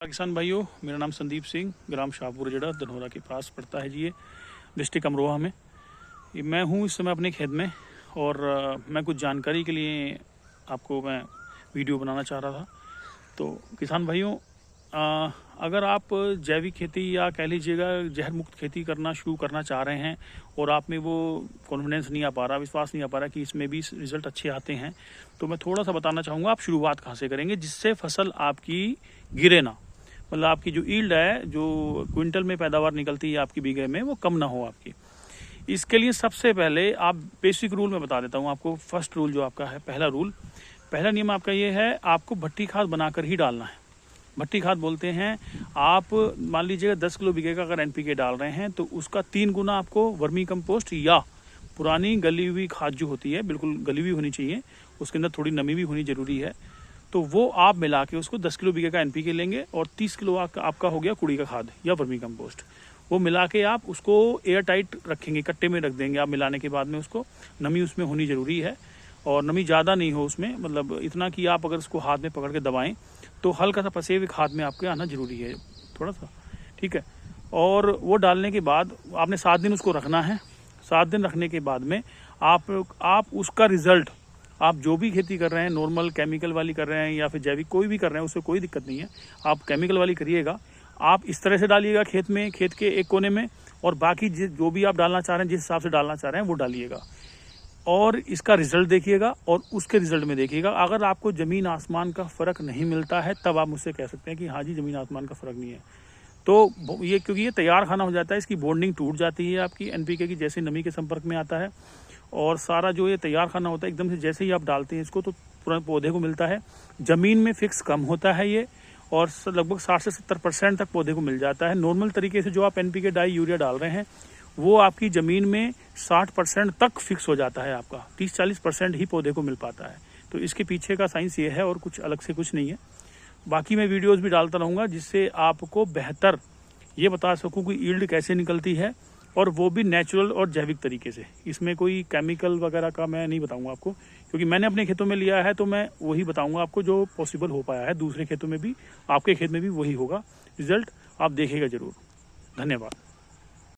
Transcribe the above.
किसान भाइयों, मेरा नाम संदीप सिंह, ग्राम शाहपुर जड़ा धनौरा के पास पड़ता है जी। ये डिस्ट्रिक्ट अमरोहा में। मैं हूँ इस समय अपने खेत में और मैं कुछ जानकारी के लिए आपको मैं वीडियो बनाना चाह रहा था। तो किसान भाइयों, अगर आप जैविक खेती या कह लीजिएगा जहर मुक्त खेती करना शुरू करना चाह रहे हैं और आप में वो कॉन्फिडेंस नहीं आ पा रहा, विश्वास नहीं आ पा रहा कि इसमें भी रिज़ल्ट अच्छे आते हैं, तो मैं थोड़ा सा बताना चाहूँगा आप शुरुआत कहाँ से करेंगे जिससे फसल आपकी गिरे ना। मतलब आपकी जो ईल्ड है, जो क्विंटल में पैदावार निकलती है आपकी बीघे में, वो कम ना हो आपकी। इसके लिए सबसे पहले आप बेसिक रूल में बता देता हूँ आपको। फर्स्ट रूल जो आपका है, पहला नियम आपका ये है, आपको भट्टी खाद बनाकर ही डालना है। भट्टी खाद बोलते हैं, आप मान लीजिएगा 10 किलो बीघे का अगर एनपीके डाल रहे हैं तो उसका 3 गुना आपको वर्मी कंपोस्ट या पुरानी गली हुई खाद जो होती है, बिल्कुल गली हुई होनी चाहिए, उसके अंदर थोड़ी नमी भी होनी जरूरी है, तो वो आप मिला के उसको 10 किलो बीघे का एनपीके लेंगे और 30 किलो आपका हो गया कुड़ी का खाद या वर्मी कंपोस्ट। वो मिला के आप उसको एयर टाइट रखेंगे, कट्टे में रख देंगे। आप मिलाने के बाद में उसको नमी उसमें होनी ज़रूरी है और नमी ज़्यादा नहीं हो उसमें, मतलब इतना कि आप अगर उसको हाथ में पकड़ के दबाएं तो हल्का सा पसेवे हाथ में आपके आना जरूरी है, थोड़ा सा, ठीक है। और वो डालने के बाद आपने 7 दिन उसको रखना है। 7 दिन रखने के बाद में आप उसका रिजल्ट, आप जो भी खेती कर रहे हैं, नॉर्मल केमिकल वाली कर रहे हैं या फिर जैविक कोई भी कर रहे हैं, उससे कोई दिक्कत नहीं है। आप केमिकल वाली करिएगा, आप इस तरह से डालिएगा खेत में, खेत के एक कोने में, और बाकी जो भी आप डालना चाह रहे हैं, जिस हिसाब से डालना चाह रहे हैं वो डालिएगा और इसका रिजल्ट देखिएगा और उसके रिजल्ट में देखिएगा। अगर आपको ज़मीन आसमान का फ़र्क नहीं मिलता है तब आप मुझसे कह सकते हैं कि हाँ जी ज़मीन आसमान का फ़र्क नहीं है। तो ये क्योंकि ये तैयार खाना हो जाता है, इसकी बॉन्डिंग टूट जाती है आपकी एनपीके की, जैसे नमी के संपर्क में आता है। और सारा जो ये तैयार खाना होता है, एकदम से जैसे ही आप डालते हैं इसको तो तुरंत पौधे को मिलता है। ज़मीन में फिक्स कम होता है ये, और लगभग 60 से 70% तक पौधे को मिल जाता है। नॉर्मल तरीके से जो आप एनपीके डाई यूरिया डाल रहे हैं वो आपकी ज़मीन में 60% तक फिक्स हो जाता है, आपका 30-40% ही पौधे को मिल पाता है। तो इसके पीछे का साइंस ये है और कुछ अलग से कुछ नहीं है। बाकी मैं वीडियोस भी डालता रहूँगा जिससे आपको बेहतर ये बता सकूँ कि ईल्ड कैसे निकलती है, और वो भी नेचुरल और जैविक तरीके से। इसमें कोई केमिकल वगैरह का मैं नहीं बताऊंगा आपको, क्योंकि मैंने अपने खेतों में लिया है तो मैं वही बताऊंगा आपको जो पॉसिबल हो पाया है। दूसरे खेतों में भी, आपके खेत में भी वही होगा रिजल्ट, आप देखिएगा ज़रूर। धन्यवाद।